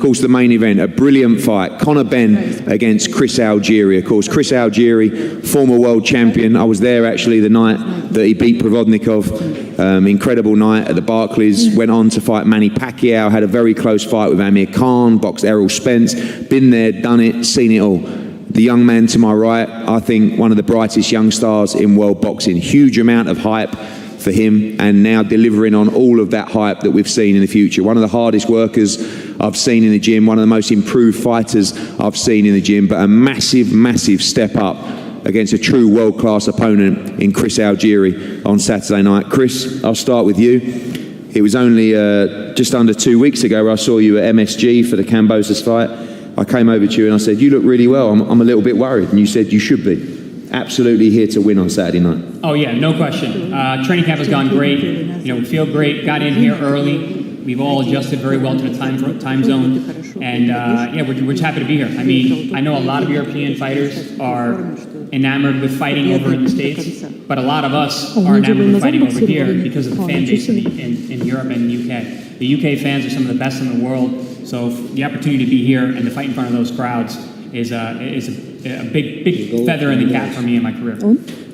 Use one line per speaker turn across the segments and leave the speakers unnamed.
course, the main event, a brilliant fight. Conor Benn against Chris Algieri. Of course, Chris Algieri, former world champion. I was there actually the night that he beat Provodnikov. Incredible night at the Barclays. Went on to fight Manny Pacquiao. Had a very close fight with Amir Khan. Boxed Errol Spence. Been there, done it, seen it all. The young man to my right, I think one of the brightest young stars in world boxing. Huge amount of hype for him, and now delivering on all of that hype that we've seen in the future. One of the hardest workers I've seen in the gym, one of the most improved fighters I've seen in the gym, but a massive, massive step up against a true world-class opponent in Chris Algieri on Saturday night. Chris, I'll start with you. It was only just under 2 weeks ago where I saw you at MSG for the Cambozas fight. I came over to you and I said, you look really well, I'm a little bit worried. And you said, you should be. Absolutely here to win on Saturday night.
Oh yeah, no question. Training camp has gone great. You know, we feel great. Got in here early. We've all adjusted very well to the time zone, and yeah, we're just happy to be here. I mean, I know a lot of European fighters are enamored with fighting over in the States, but a lot of us are enamored with fighting over here because of the fan base in Europe and the UK. The UK fans are some of the best in the world, so the opportunity to be here and to fight in front of those crowds is a big feather in the cap for me in my career.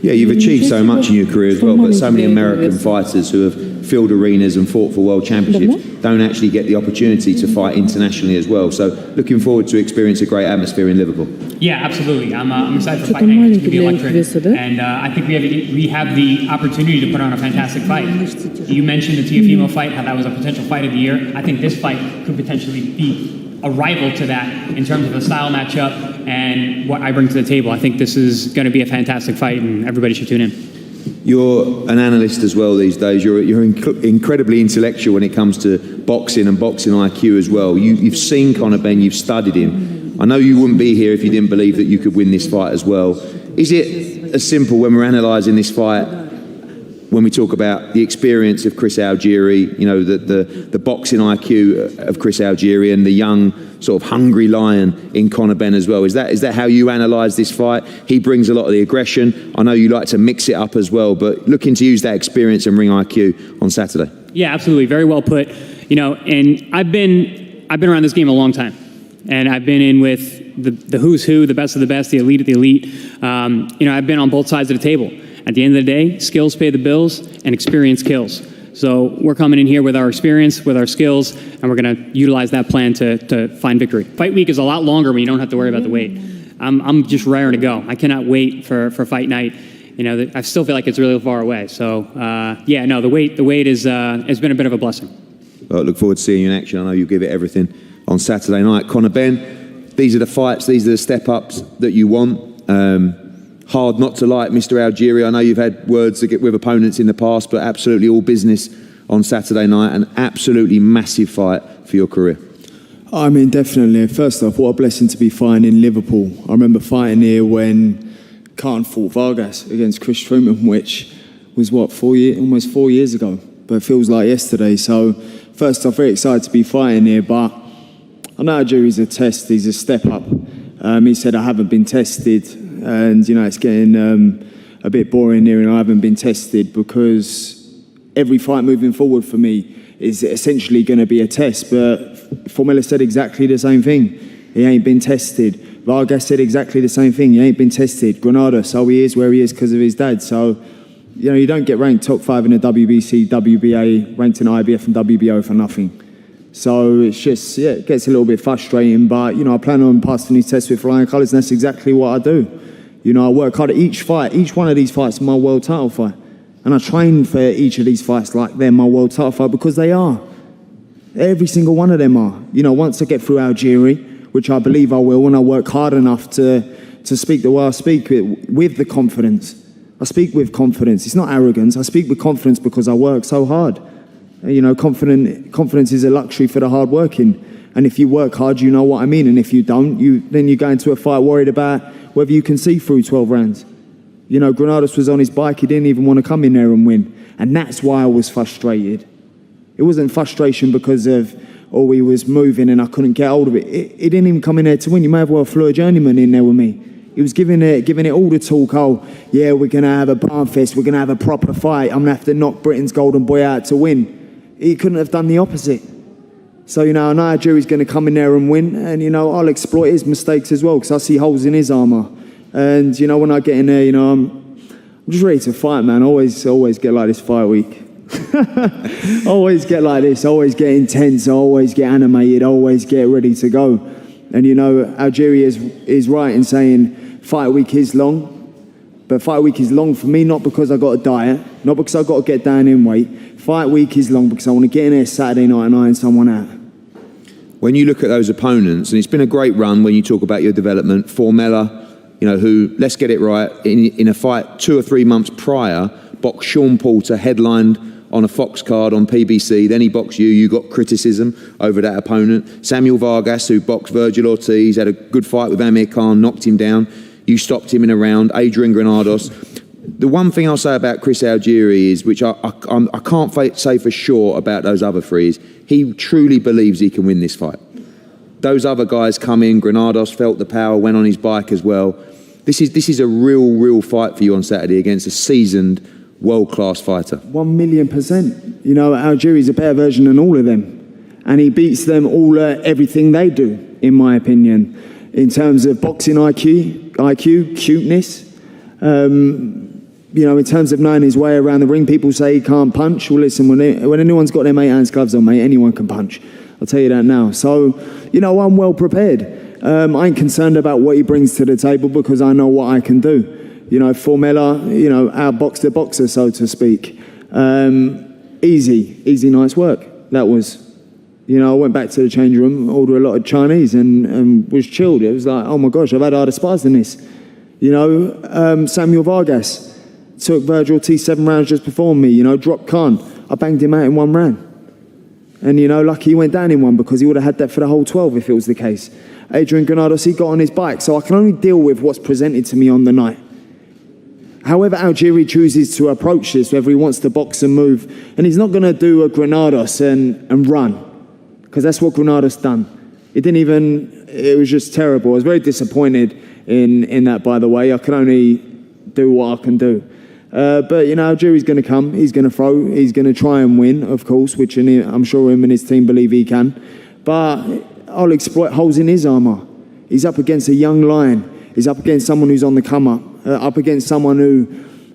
Yeah, you've achieved so much in your career as well, but so many American fighters who have filled arenas and fought for world championships don't actually get the opportunity to fight internationally as well. So looking forward to experience a great atmosphere in Liverpool. Yeah,
absolutely. I'm excited for fight night. It's going to be electric. And I think we have the opportunity to put on a fantastic fight. You mentioned the Teofimo fight, how that was a potential fight of the year. I think this fight could potentially be a rival to that in terms of a style matchup and what I bring to the table. I think this is going to be a fantastic fight, and everybody should tune in.
You're an analyst as well these days. You're incredibly intellectual when it comes to boxing and boxing IQ as well. You've seen Conor Benn, you've studied him. I know you wouldn't be here if you didn't believe that you could win this fight as well. Is it as simple when we're analysing this fight, when we talk about the experience of Chris Algieri, you know, the boxing IQ of Chris Algieri and the young sort of hungry lion in Conor Benn as well? Is that how you analyse this fight? He brings a lot of the aggression. I know you like to mix it up as well, but looking to use that experience and ring IQ on Saturday.
Yeah, absolutely. Very well put. You know, and I've been around this game a long time, and I've been in with the who's who, the best of the best, the elite of the elite. You know, I've been on both sides of the table. At the end of the day, skills pay the bills and experience kills. So we're coming in here with our experience, with our skills, and we're going to utilize that plan to find victory. Fight week is a lot longer when you don't have to worry about the weight. I'm just raring to go. I cannot wait for fight night. You know, I still feel like it's really far away. So yeah, no, the wait is has been a bit of a blessing.
Well, I look forward to seeing you in action. I know you give it everything on Saturday night. Conor Benn, these are the fights, these are the step-ups that you want. Hard not to like Mr. Algieri. I know you've had words to get with opponents in the past, but absolutely all business on Saturday night. An absolutely massive fight for your career.
I mean, definitely. First off, what a blessing to be fighting in Liverpool. I remember fighting here when Khan fought Vargas against Chris Truman, which was, what, almost 4 years ago. But it feels like yesterday. So, first off, very excited to be fighting here. But I know Algieri's a test. He's a step up. He said, I haven't been tested. And, you know, it's getting a bit boring here, and I haven't been tested because every fight moving forward for me is essentially going to be a test. But Formella said exactly the same thing. He ain't been tested. Vargas said exactly the same thing. He ain't been tested. Granada, so he is where he is because of his dad. So, you know, you don't get ranked top 5 in the WBC, WBA, ranked in IBF and WBO for nothing. So it's just, yeah, it gets a little bit frustrating. But, you know, I plan on passing these tests with flying colours, and that's exactly what I do. You know, I work hard at each fight. Each one of these fights is my world title fight. And I train for each of these fights like they're my world title fight because they are. Every single one of them are. You know, once I get through Algieri, which I believe I will, and I work hard enough to speak the way I speak with the confidence. I speak with confidence. It's not arrogance. I speak with confidence because I work so hard. You know, confidence is a luxury for the hard working. And if you work hard, you know what I mean. And if you don't, then you go into a fight worried about whether you can see through 12 rounds. You know, Granados was on his bike. He didn't even want to come in there and win. And that's why I was frustrated. It wasn't frustration because of, oh, he was moving and I couldn't get hold of it. He didn't even come in there to win. You may have well flew a journeyman in there with me. He was giving it all the talk. Oh, yeah, we're going to have a barn fest. We're going to have a proper fight. I'm going to have to knock Britain's golden boy out to win. He couldn't have done the opposite. So, I know Algieri's going to come in there and win, and, I'll exploit his mistakes as well, because I see holes in his armour. And, when I get in there, I'm just ready to fight, man. Always get like this fight week. Always get like this, always get intense, always get animated, always get ready to go. And, Algieri is right in saying fight week is long, but fight week is long for me, not because I got a diet, not because I got to get down in weight. Fight week is long because I want to get in there Saturday night and iron someone out.
When you look at those opponents, and it's been a great run when you talk about your development, Formella, who, let's get it right, in a fight 2 or 3 months prior, boxed Sean Porter, headlined on a Fox card on PBC, then he boxed you got criticism over that opponent. Samuel Vargas, who boxed Virgil Ortiz, had a good fight with Amir Khan, knocked him down, you stopped him in a round, Adrian Granados. The one thing I'll say about Chris Algieri is, which I can't say for sure about those other three, is he truly believes he can win this fight. Those other guys come in, Granados felt the power, went on his bike as well. This is a real fight for you on Saturday against a seasoned, world-class fighter.
1,000,000%. Algieri's a better version than all of them. And he beats them all at everything they do, in my opinion. In terms of boxing IQ, cuteness, in terms of knowing his way around the ring. People say he can't punch. Well, listen, when anyone's got their mate hands gloves on, mate, anyone can punch. I'll tell you that now. So, I'm well prepared. I ain't concerned about what he brings to the table because I know what I can do. Formella, outboxed the boxer, so to speak. Easy night's work. That was, I went back to the change room, ordered a lot of Chinese and was chilled. It was like, oh my gosh, I've had harder spars than this. Samuel Vargas took Virgil Ortiz 7 rounds just before me, dropped Khan. I banged him out in 1 round. And, lucky he went down in 1 because he would have had that for the whole 12 if it was the case. Adrian Granados, he got on his bike, so I can only deal with what's presented to me on the night. However Algieri chooses to approach this, whether he wants to box and move, and he's not going to do a Granados and run, because that's what Granados done. It was just terrible. I was very disappointed in that, by the way. I can only do what I can do. But, Algieri's going to come, he's going to throw, he's going to try and win, of course, which I'm sure him and his team believe he can. But I'll exploit holes in his armour. He's up against a young lion. He's up against someone who's on the come up, up against someone who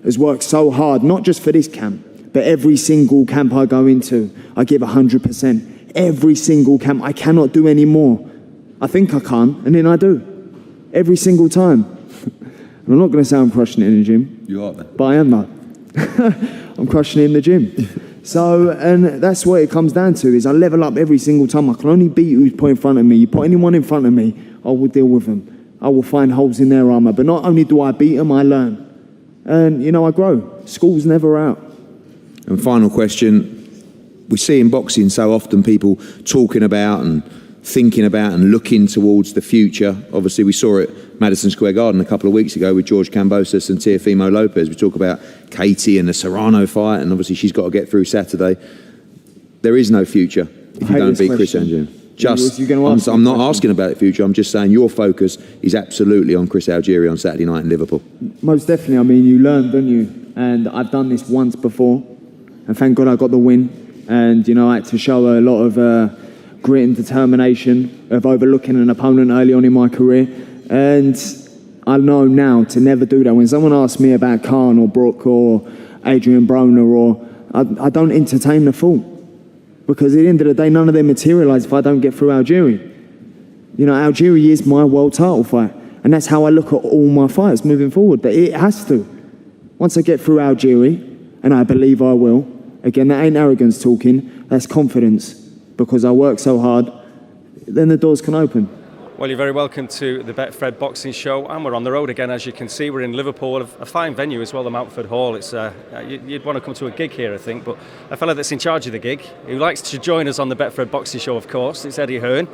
has worked so hard, not just for this camp, but every single camp I go into, I give 100%. Every single camp, I cannot do any more. I think I can, and then I do. Every single time. And I'm not going to say I'm crushing it in the gym.
You are, man.
But I am, though. I'm crushing it in the gym. So, and that's what it comes down to, is I level up every single time. I can only beat who's put in front of me. You put anyone in front of me, I will deal with them. I will find holes in their armour. But not only do I beat them, I learn. And, I grow. School's never out.
And final question. We see in boxing so often people talking about and thinking about and looking towards the future. Obviously, we saw it Madison Square Garden a couple of weeks ago with George Kambosos and Teofimo Lopez. We talk about Katie and the Serrano fight, and obviously she's got to get through Saturday. There is no future if you don't beat Chris Algieri. I'm not asking about the future. I'm just saying your focus is absolutely on Chris Algieri on Saturday night in Liverpool.
Most definitely. I mean, you learn, don't you? And I've done this once before, and thank God I got the win. And, I had to show a lot of grit and determination of overlooking an opponent early on in my career. And I know now to never do that. When someone asks me about Khan or Brook or Adrian Broner, I don't entertain the thought. Because at the end of the day, none of them materialise if I don't get through Algieri. Algieri is my world title fight. And that's how I look at all my fights moving forward. That it has to. Once I get through Algieri, and I believe I will, again, that ain't arrogance talking, that's confidence. Because I work so hard, then the doors can open.
Well, you're very welcome to the Betfred Boxing Show, and we're on the road again. As you can see, we're in Liverpool, a fine venue as well, the Mountford Hall. It's you'd want to come to a gig here, I think, but a fella that's in charge of the gig, who likes to join us on the Betfred Boxing Show, of course, it's Eddie Hearn.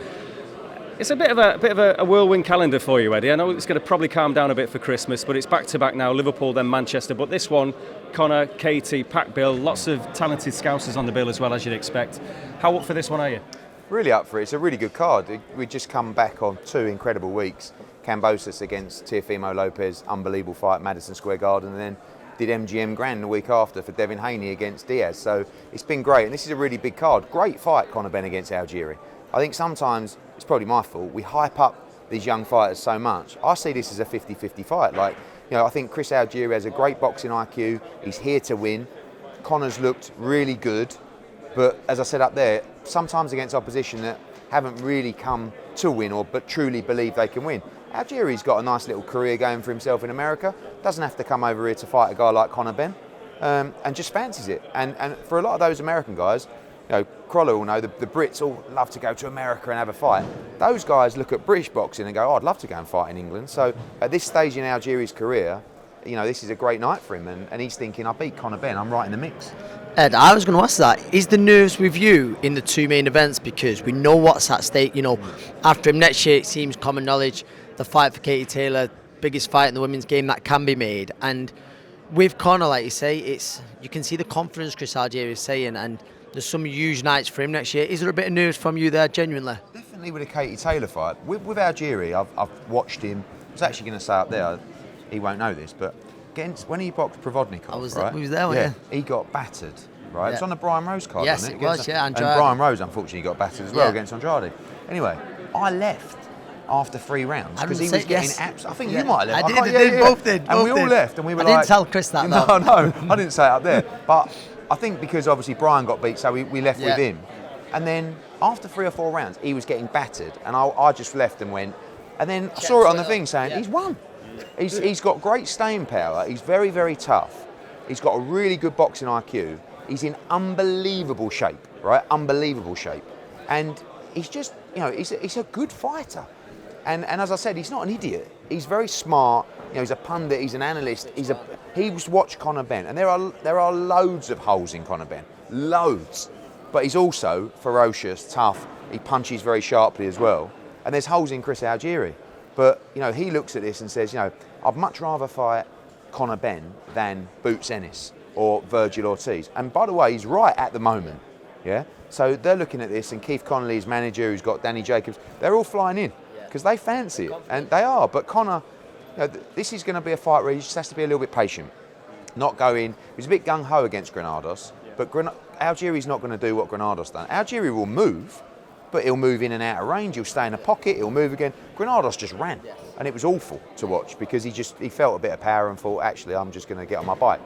It's a bit of a whirlwind calendar for you, Eddie. I know it's going to probably calm down a bit for Christmas, but it's back-to-back now, Liverpool, then Manchester. But this one, Conor, Katie, packed bill, lots of talented scousers on the bill as well, as you'd expect. How up for this one are you?
Really up for it. It's a really good card. We just come back on 2 incredible weeks. Kambosos against Teofimo Lopez, unbelievable fight, Madison Square Garden, and then did MGM Grand the week after for Devin Haney against Diaz. So it's been great, and this is a really big card. Great fight, Conor Benn against Algieri. I think sometimes, it's probably my fault, we hype up these young fighters so much. I see this as a 50-50 fight. Like, you know, I think Chris Algieri has a great boxing IQ. He's here to win. Conor's looked really good, but as I said up there, sometimes against opposition that haven't really come to win but truly believe they can win. Algieri's got a nice little career going for himself in America. Doesn't have to come over here to fight a guy like Conor Benn, and just fancies it. And for a lot of those American guys, you know, Crolla will know the Brits all love to go to America and have a fight. Those guys look at British boxing and go, oh, I'd love to go and fight in England. So at this stage in Algieri's career, you know, this is a great night for him, and he's thinking, I beat Conor Benn, I'm right in the mix.
Ed, I was going to ask that. Is the nerves with you in the two main events? Because we know what's at stake. You know, after him next year, it seems common knowledge, the fight for Katie Taylor, biggest fight in the women's game that can be made. And with Conor, like you say, you can see the confidence Chris Algieri is saying, and there's some huge nights for him next year. Is there a bit of nerves from you there, genuinely?
Definitely with a Katie Taylor fight. With Algieri, I've watched him. I was actually going to say up there, he won't know this, but when he boxed Provodnikov, right?
We was there, weren't you?
He got battered, right? It was on the Brian Rose card,
yes,
wasn't
it was, yeah,
and
Andrade.
Brian Rose, unfortunately, got battered as well against Andrade. Anyway, I left after 3 rounds because he was getting I think you might have left.
I did, both did.
And we all left, and we were
I
like...
didn't tell Chris that,
No,
though.
no, I didn't say it up there. But I think because obviously Brian got beat, so we left with him. And then after 3 or 4 rounds, he was getting battered, and I just left and went. And then I saw it on the thing saying, he's won. He's got great staying power. He's very, very tough. He's got a really good boxing IQ. He's in unbelievable shape, right? Unbelievable shape. And he's just, you know, he's a good fighter. And as I said, he's not an idiot. He's very smart. You know, he's a pundit. He's an analyst. He's watched Conor Benn, and there are loads of holes in Conor Benn, loads. But he's also ferocious, tough. He punches very sharply as well. And there's holes in Chris Algieri. But, you know, he looks at this and says, you know, I'd much rather fight Conor Benn than Boots Ennis or Virgil Ortiz. And by the way, he's right at the moment, yeah? So they're looking at this, and Keith Connolly's manager, who's got Danny Jacobs, they're all flying in because they fancy it, and they are. But Conor, you know, this is going to be a fight where he just has to be a little bit patient. Not go in. He was a bit gung-ho against Granados, but Algieri's not going to do what Granados done. Algieri will move, but he'll move in and out of range. He'll stay in a pocket. He'll move again. Granados just ran, and it was awful to watch because he felt a bit of power and thought, actually, I'm just going to get on my bike.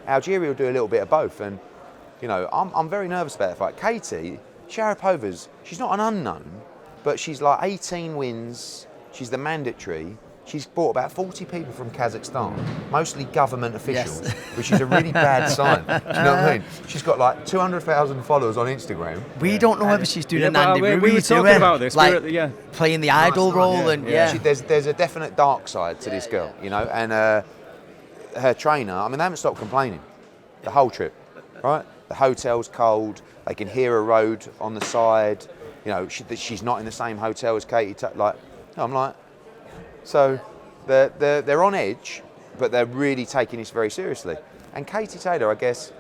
Algieri will do a little bit of both, and you know, I'm very nervous about that fight. Katie Sharapova's, she's not an unknown, but she's like 18 wins. She's the mandatory. She's brought about 40 people from Kazakhstan, mostly government officials, which is a really bad sign. Do you know what I mean? She's got like 200,000 followers on Instagram.
We don't know whether she's doing a Nandi
we
Rui
were talking about this.
Like playing the idol role, and
There's a definite dark side to this girl, you know, and her trainer, I mean, they haven't stopped complaining the whole trip, right? The hotel's cold, they can hear a road on the side, you know, she's not in the same hotel as Katie. I'm like, so they're on edge, but they're really taking this very seriously. And Katie Taylor, I guess,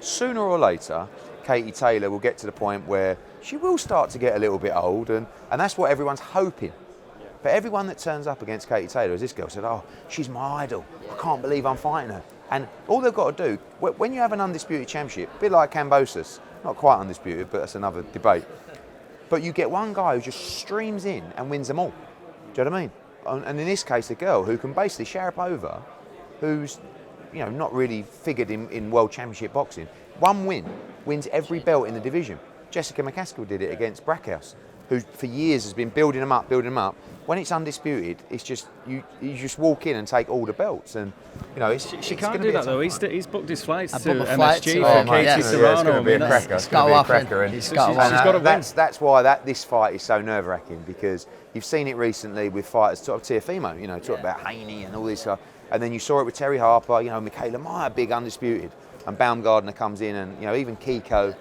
sooner or later, Katie Taylor will get to the point where she will start to get a little bit old, and that's what everyone's hoping. But everyone that turns up against Katie Taylor, as this girl said, oh, she's my idol. I can't believe I'm fighting her. And all they've got to do, when you have an undisputed championship, a bit like Kambosos, not quite undisputed, but that's another debate. But you get one guy who just streams in and wins them all. Do you know what I mean? And in this case, a girl who can basically Sharapova, who's, you know, not really figured in World Championship boxing, one win, wins every belt in the division. Jessica McCaskill did it against Brackhouse, who for years has been building them up. When it's undisputed, it's just you just walk in and take all the belts, and you know
she can't do that though. He's booked his flights to
MSG
for Katie Serrano.
It's going to be a cracker.
It's got to win.
That's why this fight is so nerve-wracking, because you've seen it recently with fighters, sort of Teofimo, you know, talk about Haney and all this stuff, and then you saw it with Terry Harper, you know, Michaela Meyer, big undisputed, and Baumgardner comes in, and you know, even Kiko,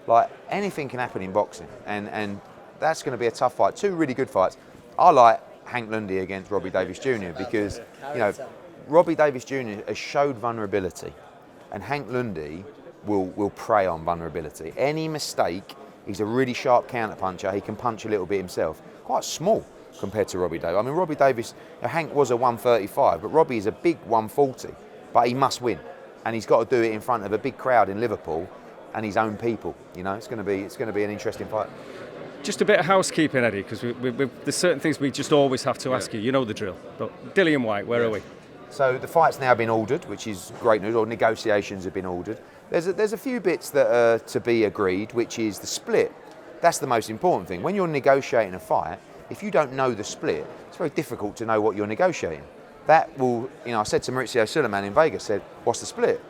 like anything can happen in boxing, and that's going to be a tough fight. 2 really good fights. I like Hank Lundy against Robbie Davis Jr. because, you know, Robbie Davis Jr. has showed vulnerability, and Hank Lundy will prey on vulnerability. Any mistake, he's a really sharp counter puncher. He can punch a little bit himself. Quite small compared to Robbie Davis. I mean, Robbie Davis, Hank was a 135, but Robbie is a big 140, but he must win. and he's got to do it in front of a big crowd in Liverpool and his own people. You know, it's going to be an interesting fight.
Just a bit of housekeeping, Eddie, because there's certain things we just always have to ask you. You know the drill. But Dillian White, where are we?
So the fight's now been ordered, which is great news, or negotiations have been ordered. There's a few bits that are to be agreed, which is the split. That's the most important thing. When you're negotiating a fight, if you don't know the split, it's very difficult to know what you're negotiating. That will, I said to Maurizio Suleiman in Vegas, said, what's the split?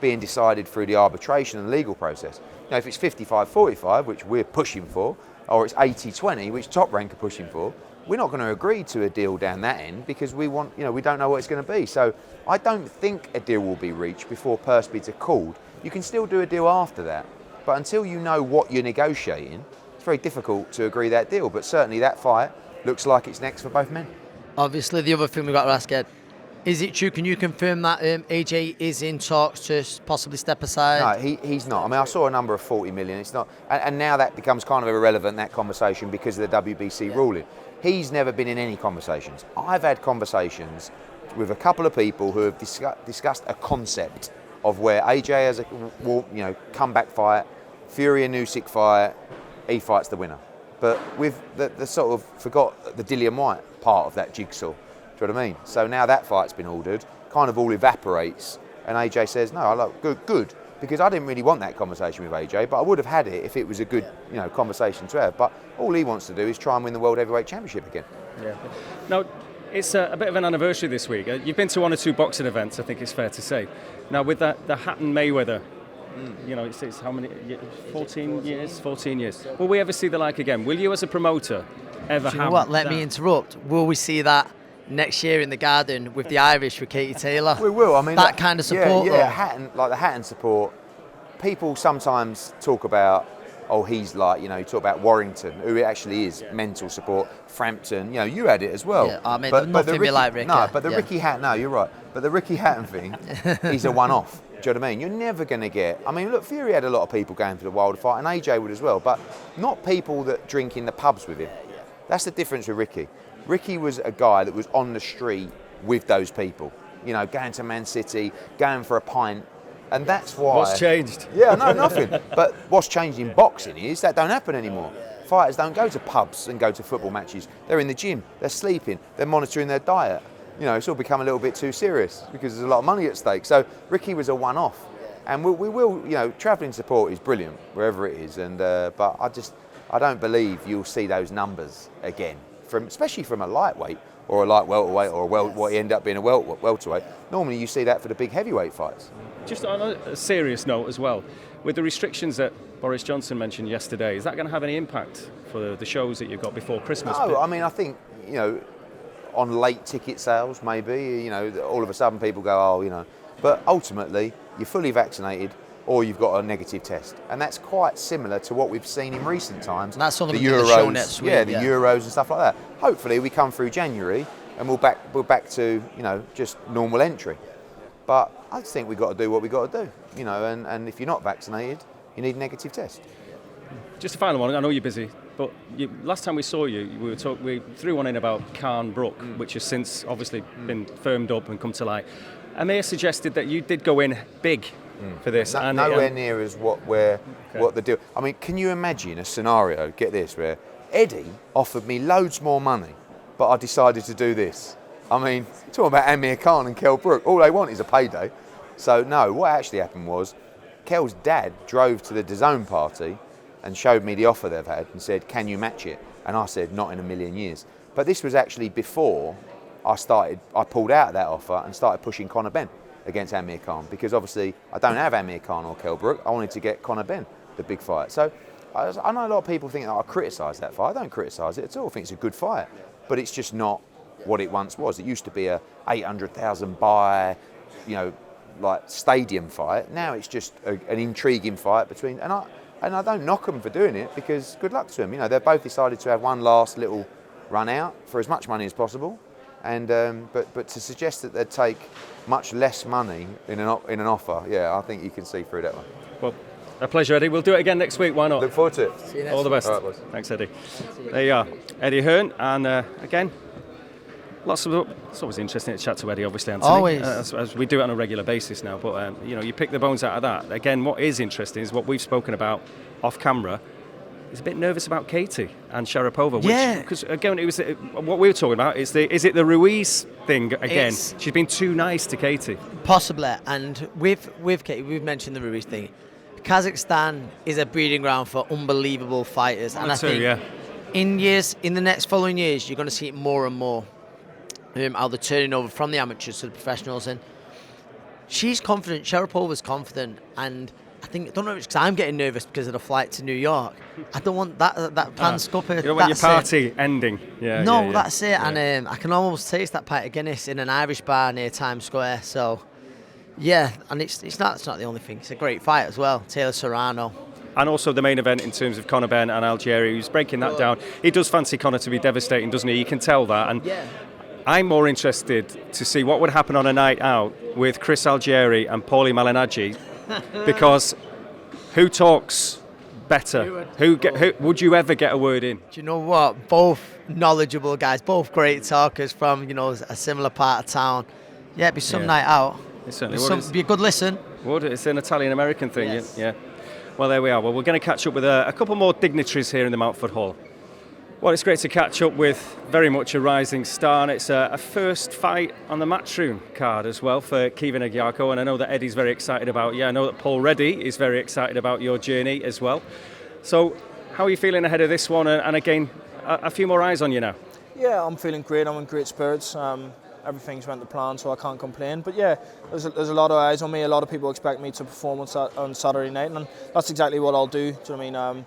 Being decided through the arbitration and legal process. If it's 55-45, which we're pushing for, or it's 80-20, which Top Rank are pushing for, we're not going to agree to a deal down that end because we want, we don't know what it's going to be. So I don't think a deal will be reached before purse bids are called. You can still do a deal after that, but until you know what you're negotiating, it's very difficult to agree that deal. But certainly that fight looks like it's next for both men.
Obviously, the other thing we've got to ask Ed, is it true? Can you confirm that AJ is in talks to possibly step aside?
No, he's not. I mean, I saw a number of 40 million. It's not, and now that becomes kind of irrelevant, that conversation, because of the WBC ruling. He's never been in any conversations. I've had conversations with a couple of people who have discussed a concept of where AJ has a comeback fight, Fury and Usyk fight, he fights the winner. But with the sort of forgot the Dillian White part of that jigsaw. Do you know what I mean? So now that fight's been ordered, kind of all evaporates, and AJ says, no, I like good, because I didn't really want that conversation with AJ, but I would have had it if it was a good, conversation to have. But all he wants to do is try and win the World Heavyweight Championship again. Yeah.
Now, it's a bit of an anniversary this week. You've been to one or two boxing events, I think it's fair to say. Now, with the Hatton Mayweather, it's how many? 14 years? 14 years. Will we ever see the like again? Will you, as a promoter, ever have?
You know what? Let me interrupt. Will we see that next year in the Garden with the Irish with Katie Taylor?
We will. I mean,
that kind of support.
Yeah, Hatton, like the Hatton support. People sometimes talk about, he's like, you talk about Warrington, who it actually is, mental support. Frampton, you had it as well.
Yeah, I mean, nothing be like Ricky.
No, but the Ricky Hatton, no, you're right. But the Ricky Hatton thing, he's a one-off. Do you know what I mean? You're never going to get... I mean, look, Fury had a lot of people going for the Wilder fight, and AJ would as well, but not people that drink in the pubs with him. That's the difference with Ricky. Ricky was a guy that was on the street with those people, going to Man City, going for a pint, and that's why...
What's changed?
Yeah, no, nothing. But what's changed in boxing is that don't happen anymore. Fighters don't go to pubs and go to football matches. They're in the gym, they're sleeping, they're monitoring their diet. It's all become a little bit too serious because there's a lot of money at stake. So Ricky was a one-off. And we will, travelling support is brilliant, wherever it is. And but I don't believe you'll see those numbers again, especially from a lightweight or a light welterweight or what end up being a welterweight. Normally you see that for the big heavyweight fights.
Just on a serious note as well, with the restrictions that Boris Johnson mentioned yesterday, is that going to have any impact for the shows that you've got before Christmas?
No, I mean, I think, on late ticket sales, maybe, all of a sudden people go, but ultimately you're fully vaccinated or you've got a negative test, and that's quite similar to what we've seen in recent times.
And that's all
the
Euros, show next week,
the Euros and stuff like that. Hopefully we come through January and we're back to just normal entry. But I just think we've got to do what we've got to do, and if you're not vaccinated, you need a negative test.
Just a final one. I know you're busy, but last time we saw you, we threw one in about Carn Brook, which has since obviously been firmed up and come to light. Amir suggested that you did go in big for this.
Nowhere near as what the deal. I mean, can you imagine a scenario? Get this, where Eddie offered me loads more money, but I decided to do this. I mean, talking about Amir Khan and Kell Brook, all they want is a payday. So no, what actually happened was, Kell's dad drove to the DAZN party and showed me the offer they've had and said, can you match it? And I said, not in a million years. But this was actually before I pulled out of that offer and started pushing Conor Benn against Amir Khan, because obviously I don't have Amir Khan or Kell Brook. I wanted to get Conor Benn, the big fight. So I know a lot of people think that I criticise that fight. I don't criticise it at all. I think it's a good fight, but it's just not what it once was. It used to be a 800,000 buy, like stadium fight. Now it's just an intriguing fight between, and I don't knock them for doing it, because good luck to them. They've both decided to have one last little run out for as much money as possible, and but to suggest that they'd take much less money in an offer, I think you can see through that one.
Well, a pleasure, Eddie. We'll do it again next week. Why not?
Look forward to it.
See you next
All the best.
All right, boys.
Thanks, Eddie. There you are, Eddie Hearn, and again, It's always interesting to chat to Eddie, obviously, Anthony.
Always.
As we do it on a regular basis now. But, you pick the bones out of that. Again, what is interesting is what we've spoken about off camera. He's a bit nervous about Katie and Sharapova. Because, again, it was what we were talking about. Is it the Ruiz thing again? She's been too nice to Katie. Possibly.
And with Katie, we've mentioned the Ruiz thing. Kazakhstan is a breeding ground for unbelievable fighters. And I think in the next following years, you're going to see it more and more. How they're turning over from the amateurs to the professionals. And she's confident. Sharapova's confident. And I don't know if it's because I'm getting nervous because of the flight to New York. I don't want that plan scupper.
You don't want your party ending.
That's it. Yeah. And I can almost taste that pint of Guinness in an Irish bar near Times Square. So, yeah, and it's not the only thing. It's a great fight as well. Taylor Serrano.
And also the main event in terms of Conor Benn and Algieri, who's breaking that down. He does fancy Conor to be devastating, doesn't he? You can tell that. And I'm more interested to see what would happen on a night out with Chris Algieri and Paulie Malignaggi. Because who talks better? Who would you ever get a word in?
Do you know what? Both knowledgeable guys, both great talkers from a similar part of town. Yeah, it'd be some night out.
It certainly would.
It'd be a good listen.
Would it? It's an Italian-American thing.
Yes.
Yeah. Well, there we are. Well, we're going to catch up with a couple more dignitaries here in the Mountford Hall. Well, it's great to catch up with very much a rising star, and it's a first fight on the Matchroom card as well for Caoimhin Agyarko, and I know that Eddie's very excited about you. I know that Paul Reddy is very excited about your journey as well. So, how are you feeling ahead of this one, and again, a few more eyes on you now?
Yeah, I'm feeling great. I'm in great spirits. Everything's went to plan, so I can't complain. But yeah, there's a lot of eyes on me. A lot of people expect me to perform on Saturday night, and that's exactly what I'll do. Do you know what I mean?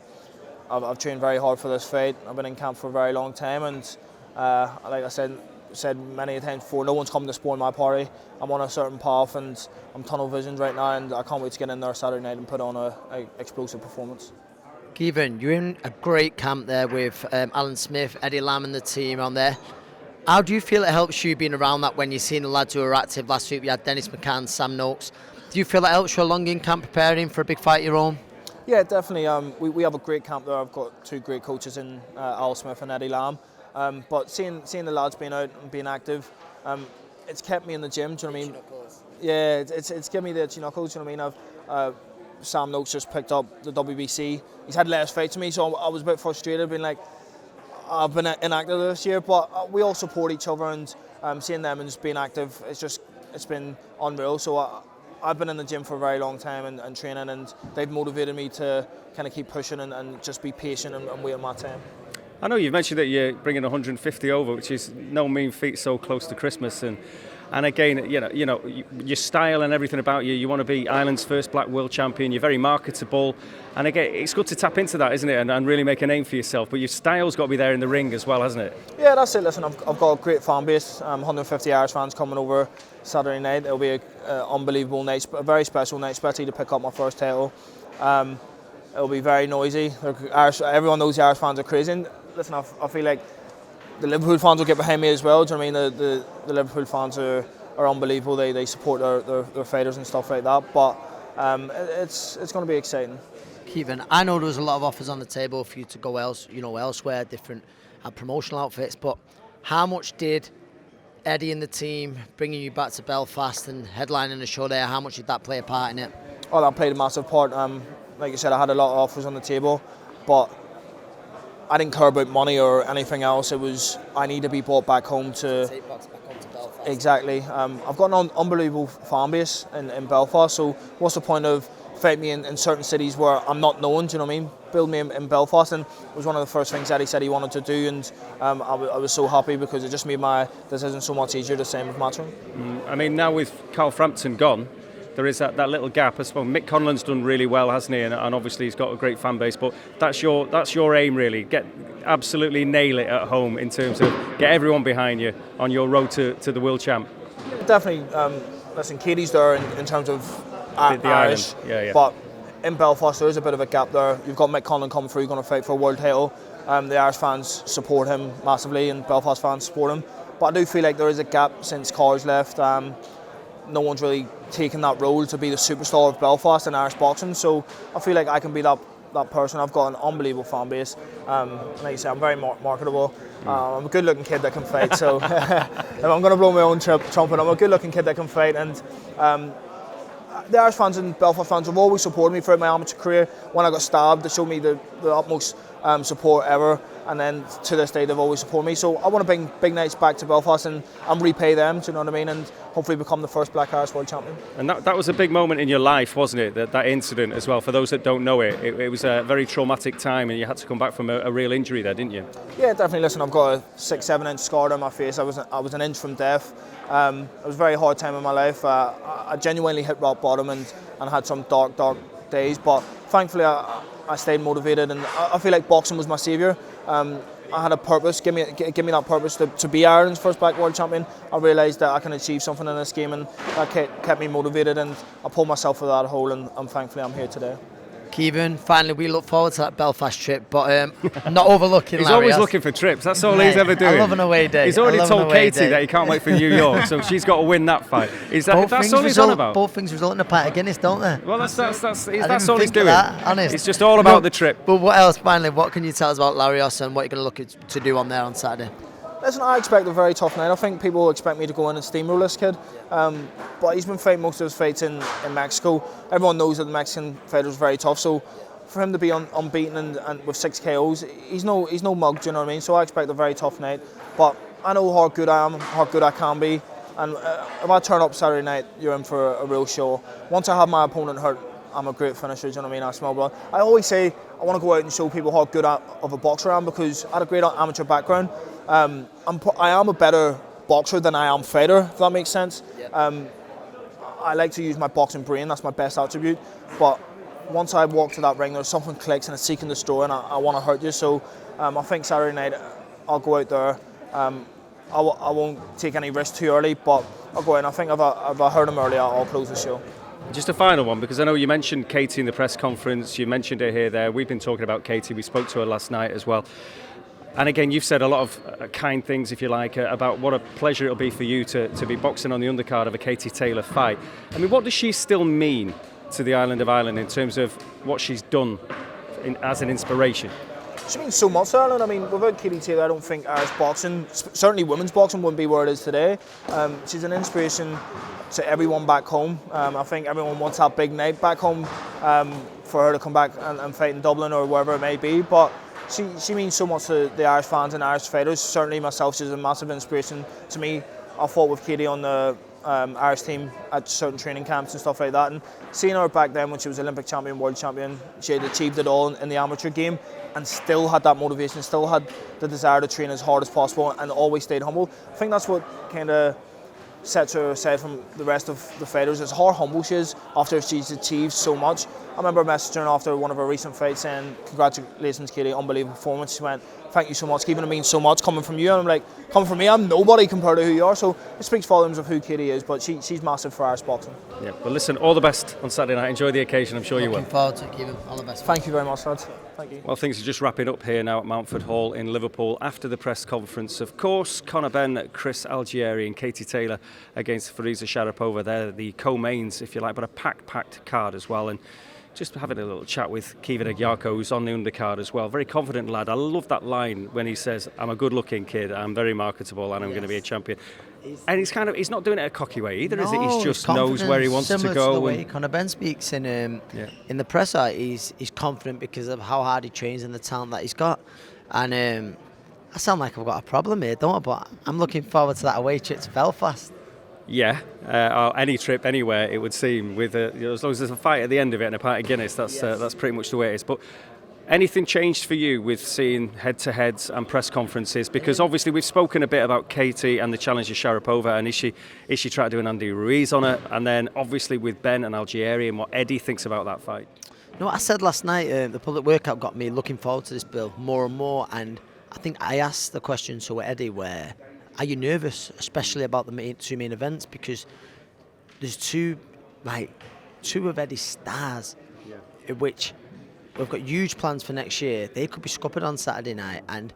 I've trained very hard for this fight. I've been in camp for a very long time, and like I said many times before, no one's coming to spoil my party. I'm on a certain path, and I'm tunnel visioned right now, and I can't wait to get in there Saturday night and put on a explosive performance.
Caoimhin, you're in a great camp there with Alan Smith, Eddie Lamb and the team on there. How do you feel it helps you being around that when you've seen the lads who are active? Last week we had Dennis McCann, Sam Noakes. Do you feel that helps you along in camp preparing for a big fight of your own?
Yeah, definitely. We have a great camp there. I've got two great coaches in Al Smith and Eddie Lamb. But seeing the lads being out and being active, it's kept me in the gym. Do you know what I mean? Yeah, it's given me the itchy knuckles. Do you know what I mean? Sam Noakes just picked up the WBC. He's had less fights to me, so I was a bit frustrated, being like, I've been inactive this year, but we all support each other, and seeing them and just being active, it's been unreal. So I've been in the gym for a very long time and training, and they've motivated me to kind of keep pushing and just be patient and wait on my time.
I know you've mentioned that you're bringing 150 over, which is no mean feat so close to Christmas, and again, you know, your style and everything about you want to be Ireland's first black world champion. You're very marketable, and again, it's good to tap into that, isn't it, and really make a name for yourself. But your style's got to be there in the ring as well, hasn't it?
Yeah, that's it. Listen, I've got a great fan base. 150 Irish fans coming over Saturday night. It'll be an unbelievable night, a very special night, especially to pick up my first title. It'll be very noisy. Everyone knows the Irish fans are crazy. And listen, I feel like the Liverpool fans will get behind me as well. Do you know what I mean? The Liverpool fans are unbelievable. They support their fighters and stuff like that. But it's going to be exciting.
Caoimhin, I know there was a lot of offers on the table for you to go elsewhere, different promotional outfits. But how much did Eddie and the team bringing you back to Belfast and headlining the show there? How much did that play a part in it?
Oh, that played a massive part. Like you said, I had a lot of offers on the table, but I didn't care about money or anything else. It was I need to be brought back home to.
Take back to Belfast.
Exactly. I've got an unbelievable fan base in Belfast. So what's the point of fighting me in certain cities where I'm not known? Do you know what I mean? Build me in Belfast, and it was one of the first things Eddie said he wanted to do, and I was so happy because it just made my decision so much easier. The same with Matchroom.
I mean, now with Carl Frampton gone, there is that little gap. I suppose Mick Conlon's done really well, hasn't he? And obviously he's got a great fan base. But that's your aim, really. Absolutely nail it at home in terms of get everyone behind you on your road to the world champ.
Definitely. Listen, Katie's there in terms of
the
Irish,
yeah.
But in Belfast there is a bit of a gap there. You've got Mick Conlon coming through, going to fight for a world title. The Irish fans support him massively, and Belfast fans support him. But I do feel like there is a gap since Carl's left. No one's really taken that role to be the superstar of Belfast and Irish boxing, so I feel like I can be that that person. I've got an unbelievable fan base. Like you say, I'm very marketable. I'm a good-looking kid that can fight. So if I'm going to blow my own trumpet, I'm a good-looking kid that can fight. And the Irish fans and Belfast fans have always supported me throughout my amateur career. When I got stabbed, they showed me the utmost support ever, and then to this day they've always supported me. So I want to bring big nights back to Belfast and repay them, do you know what I mean, and hopefully become the first Black Irish world champion.
And that was a big moment in your life, wasn't it? That incident as well. For those that don't know it was a very traumatic time, and you had to come back from a real injury there, didn't you?
Yeah, definitely. Listen, I've got a 6-7 inch scar on my face. I was an inch from death. It was a very hard time in my life. I genuinely hit rock bottom and had some dark days, but thankfully I stayed motivated, and I feel like boxing was my saviour. I had a purpose, give me that purpose to be Ireland's first black world champion. I realised that I can achieve something in this game, and that kept me motivated, and I pulled myself out of that hole, and thankfully I'm here today.
Caoimhin, finally we look forward to that Belfast trip, but not overlooking
He's
Larry.
always looking for trips, that's all he's ever doing.
I love an away day.
He's already told Katie that he can't wait for New York, so she's got to win that fight. That's all he's on about?
Both things result in a pint of Guinness, don't they?
Well, that's all he's doing.
Honest.
It's just all about the trip.
But what else, finally, what can you tell us about Larios and what you're going to look to do on there on Saturday?
Listen, I expect a very tough night. I think people expect me to go in and steamroll this kid. But he's been fighting most of his fights in Mexico. Everyone knows that the Mexican fighter is very tough. So for him to be unbeaten and with 6 KOs, he's no mug, do you know what I mean? So I expect a very tough night. But I know how good I am, how good I can be. And if I turn up Saturday night, you're in for a real show. Once I have my opponent hurt, I'm a great finisher, do you know what I mean? I smell blood. I always say I want to go out and show people how good of a boxer I am, because I had a great amateur background. I am a better boxer than I am fighter, if that makes sense. I like to use my boxing brain, that's my best attribute. But once I walk to that ring, there's something clicks and it's seek and destroy, and I want to hurt you. So I think Saturday night I'll go out there. I won't take any risk too early, but I'll go out, and I think if I hurt him early, I'll close the show.
Just a final one, because I know you mentioned Katie in the press conference, you mentioned her here, there. We've been talking about Katie, we spoke to her last night as well. And again, you've said a lot of kind things, if you like, about what a pleasure it'll be for you to be boxing on the undercard of a Katie Taylor fight. I mean, what does she still mean to the island of Ireland in terms of what she's done as an inspiration?
She means so much to Ireland. I mean, without Katie Taylor, I don't think Irish boxing, certainly women's boxing, wouldn't be where it is today. She's an inspiration to everyone back home. I think everyone wants that big night back home for her to come back and fight in Dublin or wherever it may be. But she means so much to the Irish fans and Irish fighters. Certainly myself, she's a massive inspiration to me. I fought with Katie on the Irish team at certain training camps and stuff like that, and seeing her back then when she was Olympic champion, world champion, she had achieved it all in the amateur game and still had that motivation, still had the desire to train as hard as possible and always stayed humble. I think that's what kind of sets her aside from the rest of the fighters, is how humble she is after she's achieved so much. I remember messaging her after one of her recent fights saying, "Congratulations, Katie, unbelievable performance." She went, "Thank you so much, Keeping it means so much coming from you." And I'm like, coming from me, I'm nobody compared to who you are. So it speaks volumes of who Katie is, but she's massive for Irish boxing.
Yeah, well listen, all the best on Saturday night. Enjoy the occasion, I'm sure you will.
Looking forward to it, Keoimhin. All the best.
Thank you very much, lads. Thank you.
Well, things are just wrapping up here now at Mountford Hall in Liverpool after the press conference. Of course, Conor Benn, Chris Algieri and Katie Taylor against Firuza Sharapova. They're the co-mains, if you like, but a packed card as well. And just having a little chat with Caoimhin Agyarko, who's on the undercard as well. Very confident lad. I love that line when he says, "I'm a good-looking kid, I'm very marketable, and I'm going to be a champion." And he's not doing it a cocky way either, is it? He just knows where he wants to go.
Similar to the way Conor Benn speaks in the presser, he's confident because of how hard he trains and the talent that he's got. And I sound like I've got a problem here, don't I? But I'm looking forward to that away trip to Belfast.
Yeah, or any trip anywhere, it would seem, with as long as there's a fight at the end of it and a pint of Guinness, that's pretty much the way it is. But anything changed for you with seeing head-to-heads and press conferences? Because obviously we've spoken a bit about Katie and the challenge of Sharapova, and is she trying to do an Andy Ruiz on it? And then obviously with Ben and Algieri and what Eddie thinks about that fight.
You know what I said last night? The public workout got me looking forward to this, Bill, more and more. And I think I asked the question to Eddie, where are you nervous, especially about the two main events? Because there's two of Eddie's stars, which we've got huge plans for next year. They could be scuppered on Saturday night, and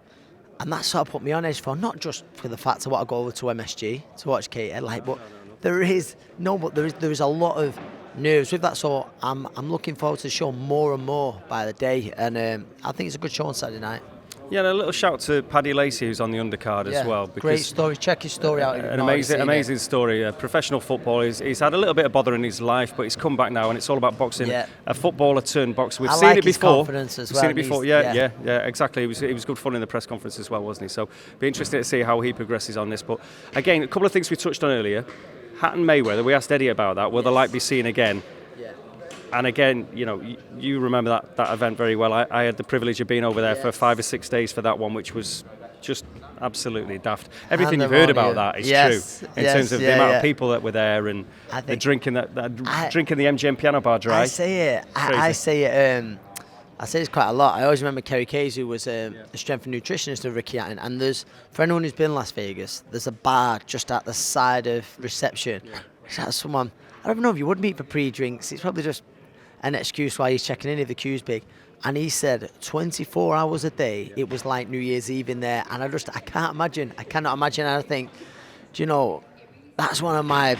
that sort of put me on edge for, not just for the fact I want to go over to MSG to watch Katie, but there is a lot of nerves with that. So I'm looking forward to the show more and more by the day, and I think it's a good show on Saturday night.
Yeah, and a little shout to Paddy Lacey, who's on the undercard as well.
Great story. Check his story out.
An amazing story. A professional footballer. He's had a little bit of bother in his life, but he's come back now, and it's all about boxing.
Yeah.
A footballer turned boxer. We've
I
seen
like
it
his
before.
confidence as well.
Seen it before. Yeah, exactly. It was good fun in the press conference as well, wasn't he? So, be interesting to see how he progresses on this. But again, a couple of things we touched on earlier. Hatton Mayweather. We asked Eddie about that. Will the light be seen again? And again, you know, you remember that event very well. I had the privilege of being over there for 5 or 6 days for that one, which was just absolutely daft. Everything you've heard about that is true in terms of the amount of people that were there and the drinking drinking the MGM piano bar dry.
I say this quite a lot. I always remember Kerry Kayes, who was a strength and nutritionist of Ricky Hatton. And for anyone who's been in Las Vegas, there's a bar just at the side of reception. That's someone, I don't know if you would meet for pre-drinks. It's probably just an excuse why he's checking in if the queue's big. And he said 24 hours a day, it was like New Year's Eve in there. And I cannot imagine. And I think, do you know, that's one of my,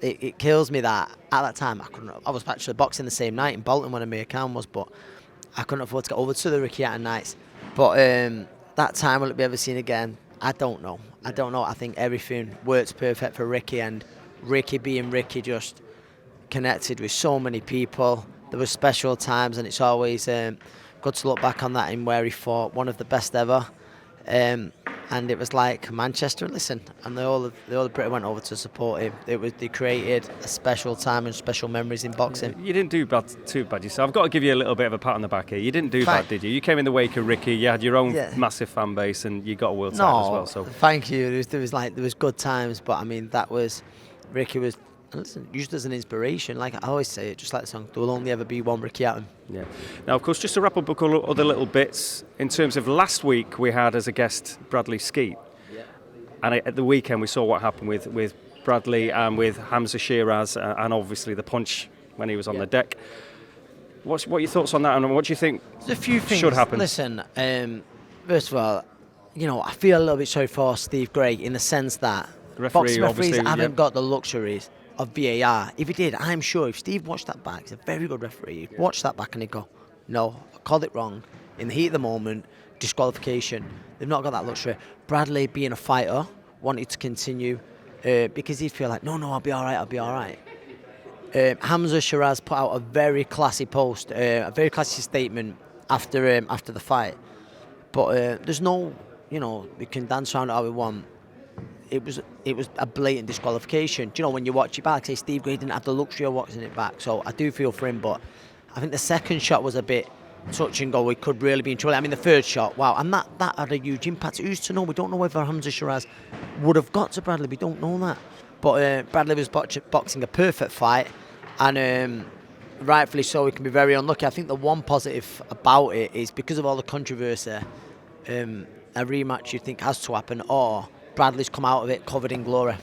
it kills me that at that time I was actually boxing the same night in Bolton when Amir Khan was, but I couldn't afford to get over to the Ricky Hatton nights. But that time, will it be ever seen again? I don't know. I think everything works perfect for Ricky, and Ricky being Ricky just connected with so many people. There were special times, and it's always good to look back on that and where he fought, one of the best ever. And it was like Manchester, listen, and all of Britain went over to support him. They created a special time and special memories in boxing.
You didn't do too bad yourself. I've got to give you a little bit of a pat on the back here. You didn't do bad, did you? You came in the wake of Ricky. You had your own massive fan base, and you got a world title as well. So
thank you. There was good times, but I mean Ricky was. Listen, used as an inspiration, like I always say it, just like the song, there will only ever be one Ricky Hatton. Yeah.
Now, of course, just to wrap up a couple of other little bits, in terms of last week, we had as a guest Bradley Skeet. Yeah. And at the weekend, we saw what happened with Bradley and with Hamza Shiraz, and obviously the punch when he was on the deck. What are your thoughts on that, and what do you think
There's a few things
should happen?
Listen, first of all, you know, I feel a little bit sorry for Steve Gray in the sense that boxing referees haven't got the luxuries of VAR. If he did, I'm sure if Steve watched that back, he's a very good referee. He'd watch that back and he'd go, no, I called it wrong. In the heat of the moment, disqualification. They've not got that luxury. Bradley, being a fighter, wanted to continue because he'd feel like, no, I'll be all right. Hamza Shiraz put out a very classy post, a very classy statement after the fight. But there's no, you know, we can dance around it how we want. It was a blatant disqualification. Do you know, when you watch it back, say Steve Gray didn't have the luxury of watching it back. So I do feel for him, but I think the second shot was a bit touch and go. We could really be in trouble. I mean, the third shot, wow, and that had a huge impact. Who's to know? We don't know whether Hamza Shiraz would have got to Bradley. We don't know that. But Bradley was boxing a perfect fight, and rightfully so. He can be very unlucky. I think the one positive about it is because of all the controversy, a rematch you think has to happen, or Bradley's come out of it covered in glory.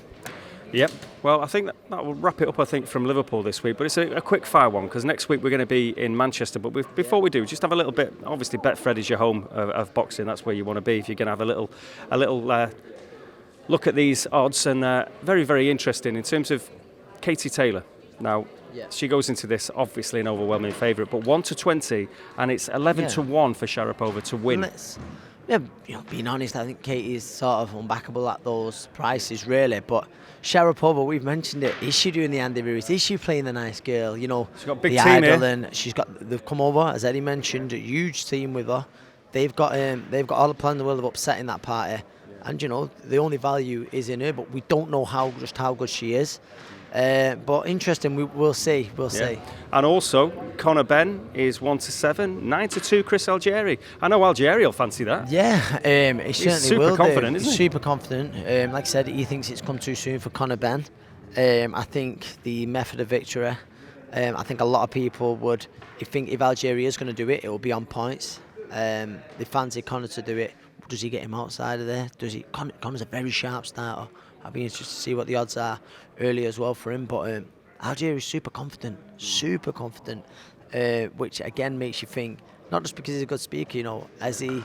Yep. Well, I think that will wrap it up, I think, from Liverpool this week. But it's a quick fire one, because next week we're going to be in Manchester. But before we do, just have a little bit. Obviously, Betfred is your home of boxing. That's where you want to be if you're going to have a little look at these odds. And very, very interesting in terms of Katie Taylor. Now, she goes into this obviously an overwhelming favourite, but 1-20, and it's 11-1 for Sharapova to win.
Yeah, you know, being honest, I think Katie is sort of unbackable at those prices, really. But Sharapova, we've mentioned it. Is she doing the Andy Ruiz? Is she playing the nice girl? You know,
she's got a big
the
team
idol,
here.
and they've come over, as Eddie mentioned, a huge team with her. They've got all the plan in the world of upsetting that party, and you know, the only value is in her, but we don't know how good she is. But interesting, we'll see. We'll see.
And also, Conor Benn is 1-7, 9-2. Chris Algieri. I know Algieri will fancy that.
Yeah, he certainly
super
will.
Confident,
He's
isn't he?
Super confident. Like I said, he thinks it's come too soon for Conor Benn. I think the method of victory. I think a lot of people would think if Algieri is going to do it, it will be on points. They fancy Conor to do it. Does he get him outside of there? Conor's a very sharp starter. I'll be interested to see what the odds are early as well for him. But Algieri is super confident, which again makes you think, not just because he's a good speaker, you know, has he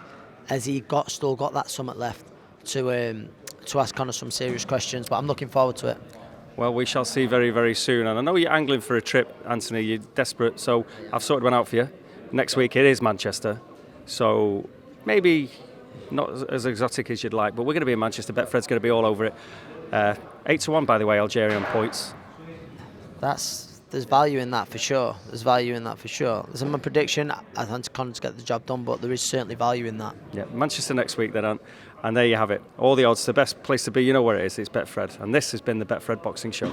still got that summit left to ask Conor some serious questions. But I'm looking forward to it.
Well, we shall see very, very soon. And I know you're angling for a trip, Anthony. You're desperate, so I've sorted one out for you. Next week it is Manchester, so maybe not as exotic as you'd like, but we're going to be in Manchester. Betfred's going to be all over it. 8-1, by the way, Algieri on points.
There's value in that for sure. There's my prediction. I think Conor to get the job done, but there is certainly value in that.
Yeah, Manchester next week then, and there you have it. All the odds, the best place to be, you know where it is, it's Betfred. And this has been the Betfred Boxing Show.